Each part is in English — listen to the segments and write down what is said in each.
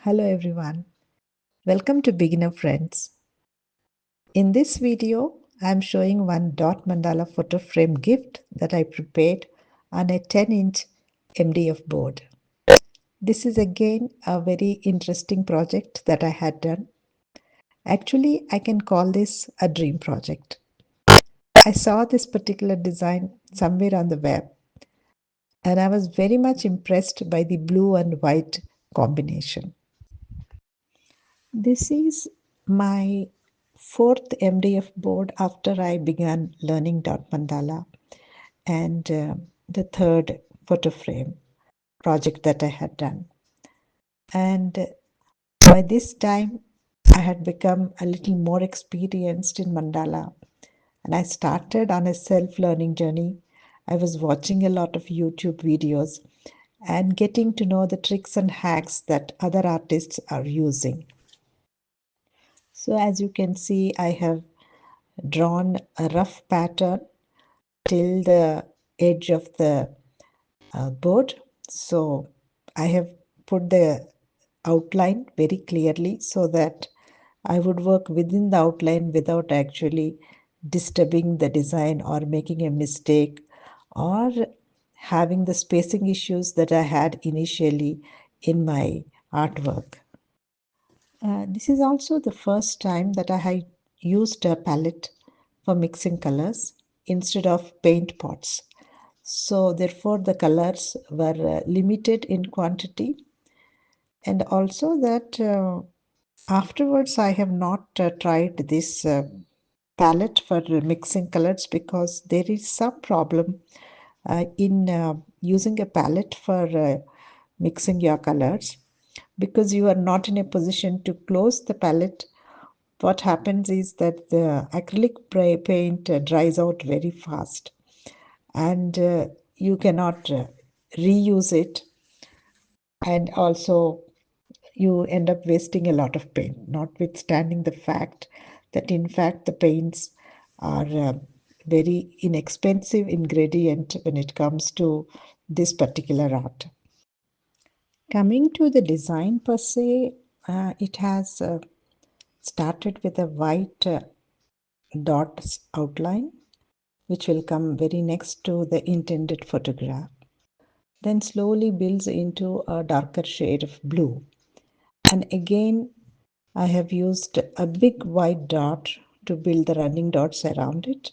Hello everyone, welcome to Beginner Friends. In this video, I am showing one dot mandala photo frame gift that I prepared on a 10-inch MDF board. This is again a very interesting project that I had done. Actually, I can call this a dream project. I saw this particular design somewhere on the web and I was very much impressed by the blue and white combination. This is my fourth MDF board after I began learning Dot Mandala and the third photo frame project that I had done. And by this time, I had become a little more experienced in mandala and I started on a self learning journey. I was watching a lot of YouTube videos and getting to know the tricks and hacks that other artists are using. So, as you can see, I have drawn a rough pattern till the edge of the board. So I have put the outline very clearly so that I would work within the outline without actually disturbing the design or making a mistake or having the spacing issues that I had initially in my artwork. This is also the first time that I had used a palette for mixing colors instead of paint pots. So, therefore, the colors were limited in quantity, and also that afterwards I have not tried this palette for mixing colors because there is some problem in using a palette for mixing your colors because you are not in a position to close the palette. What happens is that the acrylic paint dries out very fast and you cannot reuse it, and also you end up wasting a lot of paint, notwithstanding the fact that in fact the paints are very inexpensive ingredient when it comes to this particular art. Coming to the design per se, it has started with a white dots outline which will come very next to the intended photograph, then slowly builds into a darker shade of blue. And again, I have used a big white dot to build the running dots around it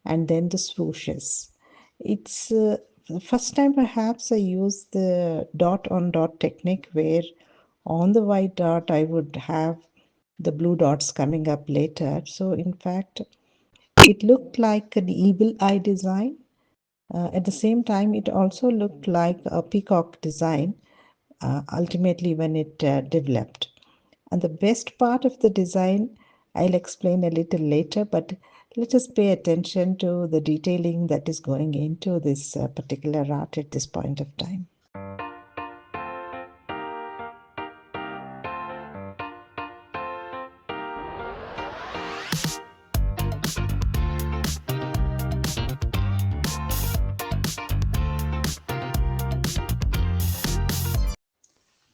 and then the swooshes. It's the first time perhaps I used the dot on dot technique where on the white dot I would have the blue dots coming up later. So, in fact, it looked like an evil eye design. At the same time, it also looked like a peacock design ultimately when it developed. And the best part of the design, I'll explain a little later, but let us pay attention to the detailing that is going into this particular art at this point of time.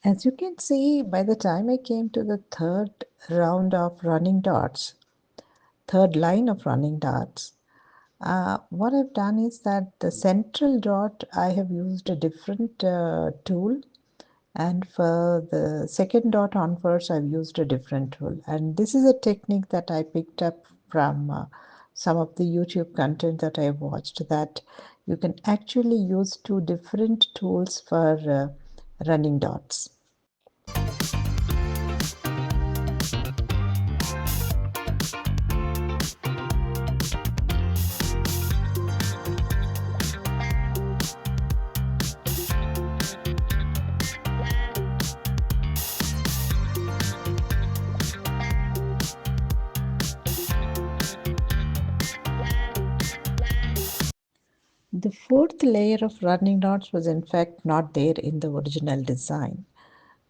As you can see, by the time I came to the third round of running dots, third line of running dots, what I've done is that the central dot I have used a different tool, and for the second dot onwards I've used a different tool. And this is a technique that I picked up from some of the YouTube content that I watched, that you can actually use two different tools for running dots. The fourth layer of running dots was in fact not there in the original design,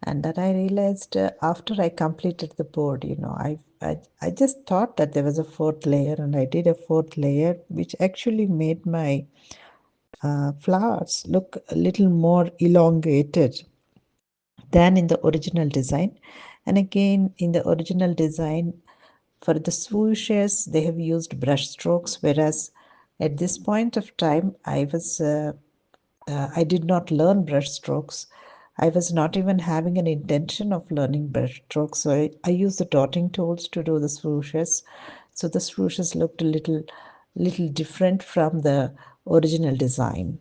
and that I realized after I completed the board. I just thought that there was a fourth layer, and I did a fourth layer, which actually made my flowers look a little more elongated. than in the original design. And again, in the original design, for the swooshes, they have used brush strokes, whereas at this point of time, I did not learn brush strokes. I was not even having an intention of learning brush strokes, so I used the dotting tools to do the swooshes. So the swooshes looked a little different from the original design.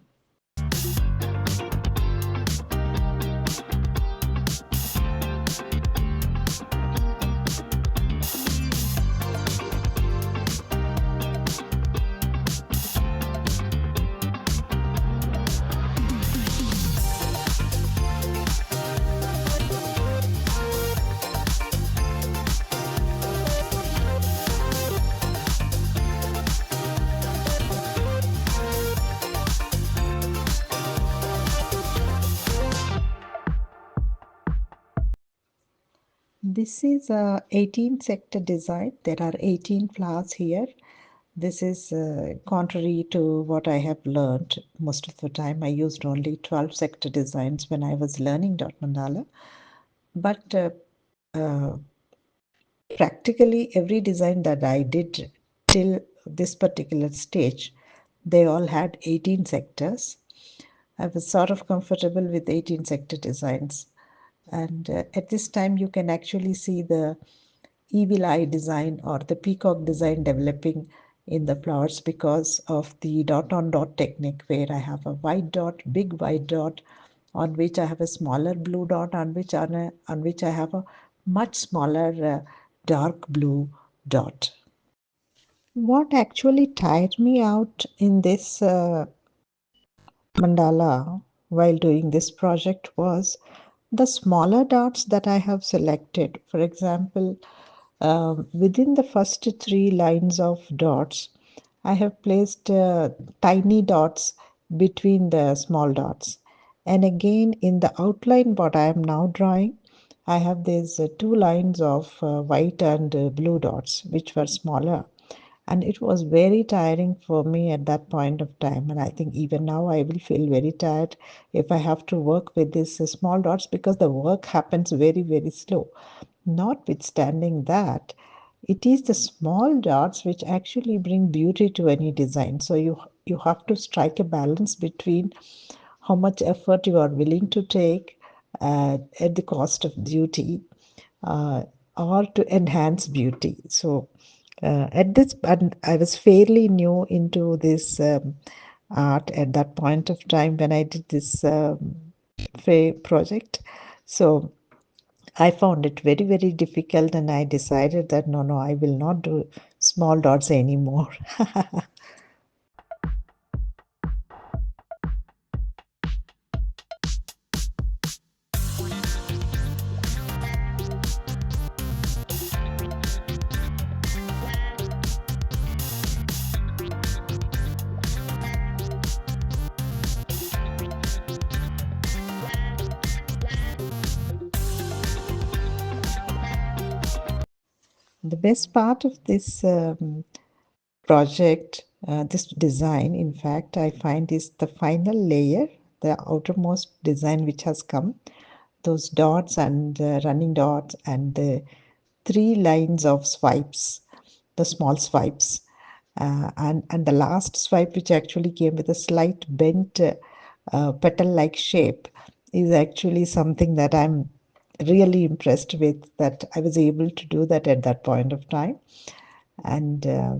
This is a 18 sector design. There are 18 flowers here. This is contrary to what I have learned most of the time. I used only 12 sector designs when I was learning Dot Mandala. But uh, practically every design that I did till this particular stage, they all had 18 sectors. I was sort of comfortable with 18 sector designs. And at this time, you can actually see the evil eye design or the peacock design developing in the flowers because of the dot on dot technique, where I have a white dot, big white dot, on which I have a smaller blue dot, on which I have a much smaller dark blue dot. What actually tired me out in this mandala while doing this project was the smaller dots that I have selected. For example, within the first three lines of dots, I have placed tiny dots between the small dots. And again, in the outline, what I am now drawing, I have these two lines of white and blue dots, which were smaller. And it was very tiring for me at that point of time. And I think even now I will feel very tired if I have to work with these small dots because the work happens very, very slow. Notwithstanding that, it is the small dots which actually bring beauty to any design. So you have to strike a balance between how much effort you are willing to take at the cost of beauty uh, or to enhance beauty. So and I was fairly new into this art at that point of time when I did this project. So I found it very, very difficult, and I decided that no, I will not do small dots anymore. The best part of this project, this design, in fact, I find is the final layer, the outermost design which has come. Those dots and running dots and the three lines of swipes, the small swipes, and the last swipe, which actually came with a slight bent petal-like shape, is actually something that I'm really impressed with. That I was able to do that at that point of time, and a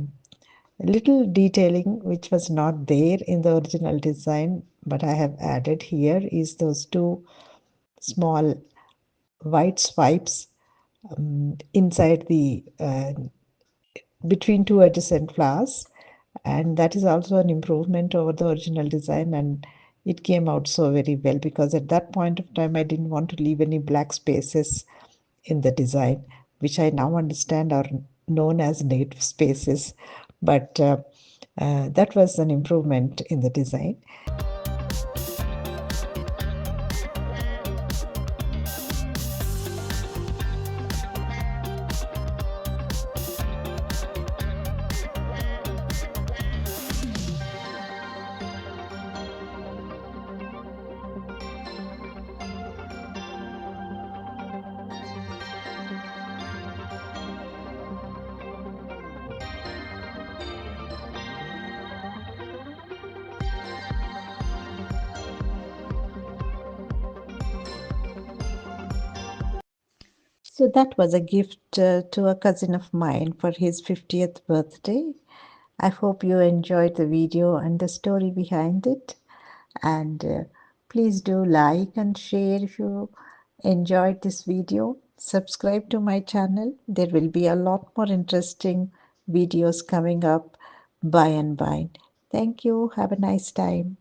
little detailing which was not there in the original design, but I have added here is those two small white swipes inside the between two adjacent flowers, and that is also an improvement over the original design, and it came out so very well because at that point of time I didn't want to leave any black spaces in the design, which I now understand are known as native spaces, but that was an improvement in the design. So that was a gift to a cousin of mine for his 50th birthday. I hope you enjoyed the video and the story behind it. And please do like and share if you enjoyed this video. Subscribe to my channel. There will be a lot more interesting videos coming up by and by. Thank you. Have a nice time.